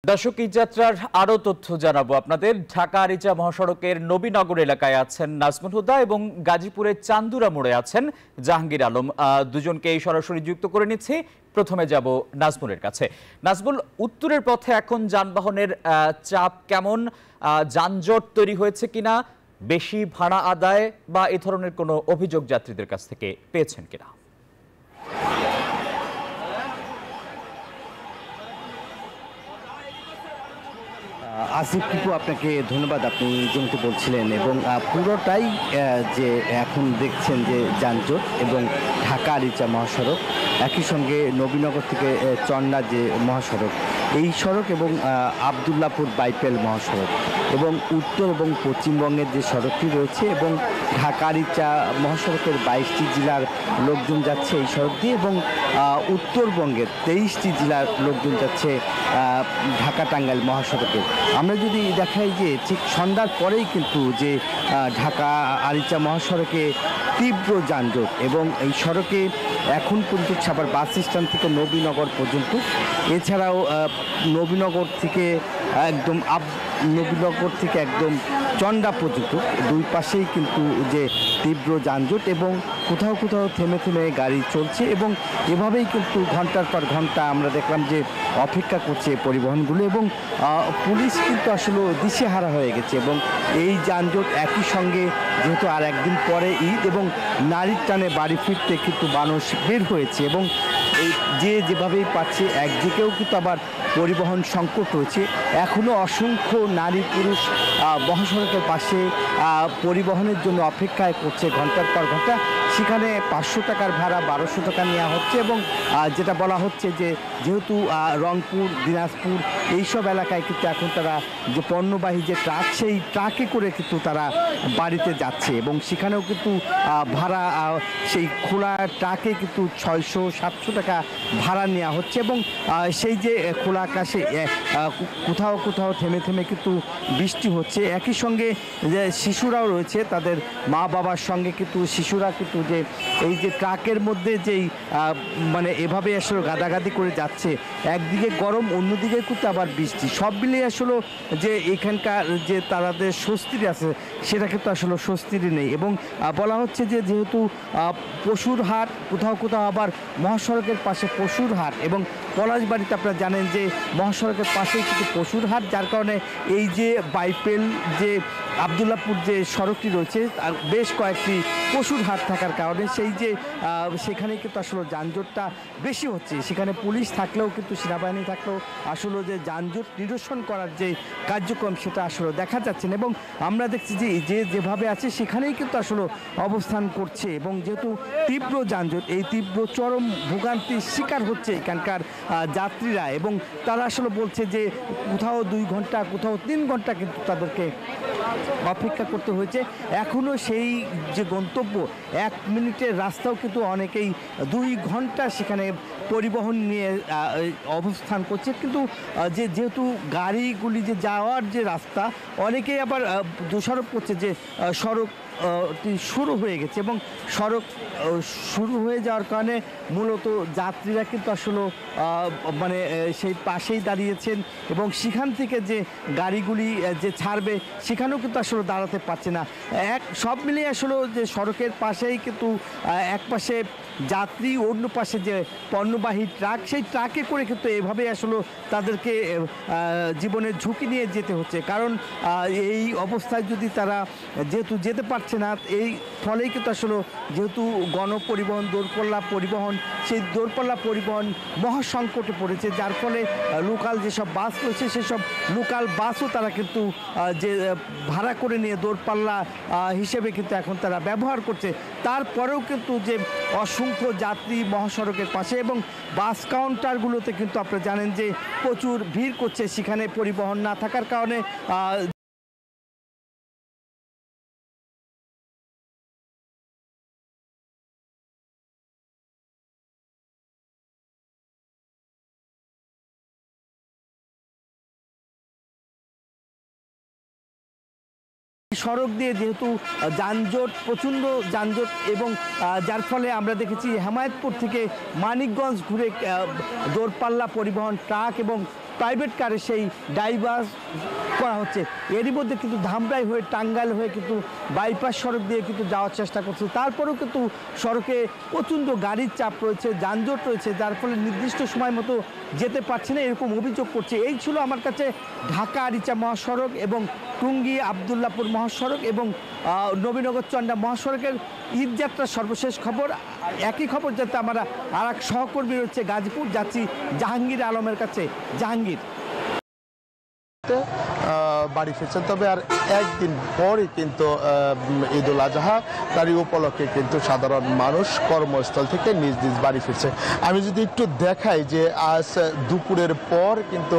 দর্শক, এই যাত্রার আরো তথ্য জানাবো আপনাদের। ঢাকা আরিচা মহাসড়কের নবীনগর এলাকায় আছেন নাজমুল হুদা এবং গাজীপুরের চান্দুরা মোড়ে আছেন জাহাঙ্গীর আলম। দুজনকে এই সরাসরি যুক্ত করে নিচ্ছি। প্রথমে যাব নাজমুলের কাছে। নাজমুল, উত্তরের পথে এখন যানবাহনের চাপ কেমন? যানজট তৈরি হয়েছে কিনা? বেশি ভাড়া আদায় বা এ ধরনের কোনো অভিযোগ যাত্রীদের কাছ থেকে পেয়েছেন কিনা? আসিফ টিপু, আপনাকে ধন্যবাদ। আপনি যেমন বলছিলেন এবং পুরোটাই যে এখন দেখছেন যে যানজট এবং ঢাকা আরিচা মহাসড়ক, একই সঙ্গে নবীনগর থেকে চন্না যে মহাসড়ক, এই সড়ক এবং আবদুল্লাপুর বাইপেল মহাসড়ক এবং উত্তর এবং পশ্চিমবঙ্গের যে সড়কটি রয়েছে এবং ঢাকা আরিচা মহাসড়কের 22টি জেলার লোকজন যাচ্ছে এই সড়ক দিয়ে এবং উত্তরবঙ্গের 23টি জেলার লোকজন যাচ্ছে ঢাকা টাঙ্গাইল মহাসড়কে। আমরা যদি দেখাই যে ঠিক সন্ধ্যার পরেই কিন্তু যে ঢাকা আরিচা মহাসড়কে তীব্র যানজট এবং এই সড়কে এখন পর্যন্ত সাভার বাস স্ট্যান্ড থেকে নবীনগর পর্যন্ত, এছাড়াও নবীনগর থেকে একদম চন্ডা পর্যন্ত দুই পাশেই কিন্তু যে তীব্র যানজট এবং কোথাও কোথাও থেমে থেমে গাড়ি চলছে এবং এভাবেই কিন্তু ঘন্টার পর ঘন্টা আমরা দেখলাম যে অপেক্ষা করছে পরিবহনগুলো এবং পুলিশ কিন্তু আসলে দিশেহারা হয়ে গেছে এবং এই যানজট একই সঙ্গে যেহেতু আর একদিন পরে ঈদ এবং নারীর টানে বাড়ি ফিরতে কিন্তু মানুষ বের হয়েছে এবং এই যেভাবেই পাচ্ছে, একদিকেও কিন্তু আবার পরিবহন সংকট রয়েছে। এখনও অসংখ্য নারী পুরুষ মহাসড়কের পাশে পরিবহনের জন্য অপেক্ষায় করছে ঘন্টার পর ঘন্টা। সেখানে 500 টাকার ভাড়া 1200 টাকা নেওয়া হচ্ছে এবং যেটা বলা হচ্ছে যে যেহেতু রংপুর, দিনাজপুর এইসব এলাকায় কিন্তু এখন তারা যে পণ্যবাহী যে ট্রাক, সেই ট্রাকে করে কিন্তু তারা বাড়িতে যাচ্ছে এবং সেখানেও কিন্তু ভাড়া সেই খোলা ট্রাকে কিন্তু 600-700 টাকা ভাড়া নেওয়া হচ্ছে এবং সেই যে খোলা আকাশে কোথাও কোথাও থেমে থেমে কিন্তু বৃষ্টি হচ্ছে। একই সঙ্গে যে শিশুরাও রয়েছে, তাদের মা বাবার সঙ্গে কিন্তু শিশুরা কিন্তু যে এই যে ট্রাকের মধ্যে যেই মানে এভাবে আসলে গাদাগাদি করে যাচ্ছে, একদিকে গরম, অন্যদিকে কিন্তু আবার বৃষ্টি, সব মিলিয়ে আসলে যে এখানকার যে তাদের স্বস্তির আছে সেটা কিন্তু আসলে স্বস্তির নেই এবং বলা হচ্ছে যে যেহেতু পশুর হাট, কোথাও কোথাও আবার মহাসড়কের পাশে পশুর হাট এবং পলাশবাড়িতে আপনারা জানেন যে মহাসড়কের পাশেই কিন্তু পশুর হাট, যার কারণে এই যে বাইপেল যে আবদুল্লাপুর যে সড়কটি রয়েছে আর বেশ কয়েকটি পশুর হাট থাকার কারণে সেই যে সেখানে কিন্তু আসলে যানজটটা বেশি হচ্ছে। সেখানে পুলিশ থাকলেও কিন্তু সেনাবাহিনী থাকলেও আসলে যে যানজট নিরসন করার যে কার্যক্রম সেটা আসলে দেখা যাচ্ছে না এবং আমরা দেখছি যে যেভাবে আছে সেখানেই কিন্তু আসলে অবস্থান করছে এবং যেহেতু তীব্র যানজট, এই তীব্র চরম ভোগান্তির শিকার হচ্ছে এখানকার যাত্রীরা এবং তারা আসলে বলছে যে কোথাও 2 ঘন্টা, কোথাও 3 ঘন্টা কিন্তু তাদেরকে অপেক্ষা করতে হয়েছে। এখনও সেই যে গন্তব্য 1 মিনিটের রাস্তাও কিন্তু অনেকেই 2 ঘন্টা সেখানে পরিবহন নিয়ে অবস্থান করছে কিন্তু যেহেতু গাড়িগুলি যে যাওয়ার যে রাস্তা, অনেকেই আবার দোষারোপ করছে যে সড়ক শুরু হয়ে গেছে এবং সড়ক শুরু হয়ে যাওয়ার কারণে মূলত যাত্রীরা কিন্তু আসলে মানে সেই পাশেই দাঁড়িয়েছেন এবং সেখান থেকে যে গাড়িগুলি যে ছাড়বে সেখানেও কিন্তু আসলে দাঁড়াতে পারছে না। সব মিলিয়ে আসলে যে সড়কের পাশেই কিন্তু এক পাশে যাত্রী, অন্য পাশে যে পণ্যবাহী ট্রাক, সেই ট্রাকে করে কিন্তু এভাবে আসলে তাদেরকে জীবনের ঝুঁকি নিয়ে যেতে হচ্ছে। কারণ এই অবস্থায় যদি তারা যেহেতু যেতে পারছে না, এই ফলেই কিন্তু আসলে যেহেতু গণপরিবহন, দূরপাল্লা পরিবহন, সেই দূরপাল্লা পরিবহন মহাসংকটে পড়েছে, যার ফলে লোকাল যেসব বাস রয়েছে সেসব লোকাল বাসও তারা কিন্তু যে ভাড়া করে নিয়ে দূরপাল্লা হিসেবে কিন্তু এখন তারা ব্যবহার করছে। তারপরেও কিন্তু যে অসংখ্য যাত্রী মহাসড়কের পাশে এবং বাস কাউন্টারগুলোতে কিন্তু আপনারা জানেন যে প্রচুর ভিড় করছে, সেখানে পরিবহন না থাকার কারণে সড়ক দিয়ে যেহেতু যানজট, প্রচণ্ড যানজট এবং যার ফলে আমরা দেখেছি হেমায়েতপুর থেকে মানিকগঞ্জ ঘুরে দূরপাল্লা পরিবহন ট্রাক এবং প্রাইভেট কারে সেই ডাইভার্স করা হচ্ছে। এরই মধ্যে কিন্তু ধামরাই হয়ে টাঙ্গাইল হয়ে কিন্তু বাইপাস সড়ক দিয়ে কিন্তু যাওয়ার চেষ্টা করছে। তারপরেও কিন্তু সড়কে প্রচণ্ড গাড়ির চাপ রয়েছে, যানজট রয়েছে, যার ফলে নির্দিষ্ট সময় মতো যেতে পারছে না, এরকম অভিযোগ করছে। এই ছিল আমার কাছে ঢাকা আরিচা মহাসড়ক এবং টুঙ্গি আবদুল্লাপুর মহাসড়ক এবং নবীনগর চন্ডা মহাসড়কের ঈদযাত্রার সর্বশেষ খবর। একই খবর যাতে আমরা আর এক সহকর্মী রয়েছে গাজীপুর, যাচ্ছি জাহাঙ্গীর আলমের কাছে। জাহাঙ্গীর, বাড়ি ফিরছেন, তবে আর একদিন পরই কিন্তু ঈদুল আজহা, তারই উপলক্ষে কিন্তু সাধারণ মানুষ কর্মস্থল থেকে নিজ নিজ বাড়ি ফিরছে। আমি যদি একটু দেখাই যে আজ দুপুরের পর কিন্তু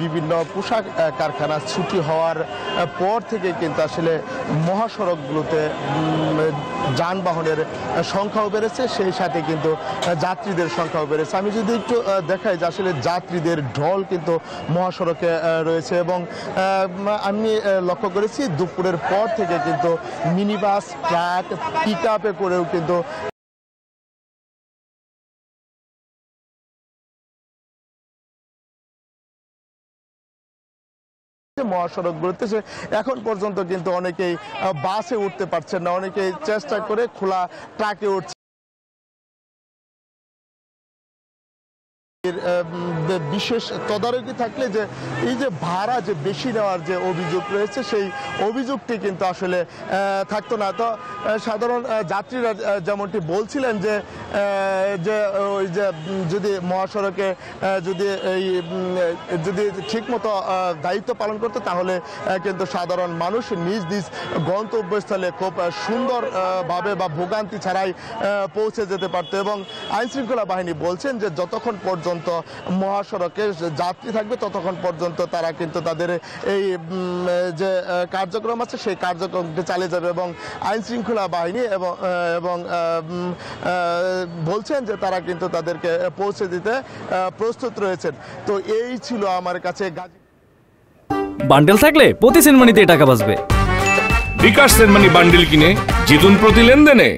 বিভিন্ন পোশাক কারখানা ছুটি হওয়ার পর থেকে কিন্তু আসলে মহাসড়কগুলোতে যানবাহনের সংখ্যাও বেড়েছে, সেই সাথে কিন্তু যাত্রীদের সংখ্যাও বেড়েছে। আমি যদি একটু দেখাই যে আসলে যাত্রীদের ঢল কিন্তু মহাসড়কে রয়েছে এবং আমি লক্ষ্য করেছি দুপুরের পর থেকে কিন্তু মিনি বাস, ট্রাক, পিক আপে করেও কিন্তু মহাসড়কগুলোতে এখন পর্যন্ত কিন্তু অনেকেই বাসে উঠতে পারছেন না, অনেকেই চেষ্টা করে খোলা ট্রাকে উঠছে। বিশেষ তদারকি থাকলে যে এই যে ভাড়া যে বেশি নেওয়ার যে অভিযোগ রয়েছে, সেই অভিযোগটি কিন্তু আসলে থাকতো না। তো সাধারণ যাত্রীরা যেমনটি বলছিলেন যে ওই যে যদি মহাসড়কে যদি ঠিকমতো দায়িত্ব পালন করতো তাহলে কিন্তু সাধারণ মানুষ নিজ নিজ গন্তব্যস্থলে খুব সুন্দরভাবে বা ভোগান্তি ছাড়াই পৌঁছে যেতে পারতো। এবং আইনশৃঙ্খলা বাহিনী বলছেন যে যতক্ষণ পর্যন্ত মহাসড়কে যাত্রী থাকবে ততক্ষণ পর্যন্ত তারা কিন্তু তাদের এই যে কার্যক্রম আছে সেই কার্যক্রমটি চালিয়ে যাবে। এবং আইনশৃঙ্খলা বাহিনী এবং বলছেন যে তারা কিন্তু তাদেরকে পৌঁছে দিতে প্রস্তুত রয়েছেন। তো এই ছিল আমার কাছে বান্ডেল থাকলে প্রতি সেনমানিতে টাকা বাঁচবে। বিকাশ সেনমানি বান্ডেল কিনে জিতুন প্রতি লেনদেনে।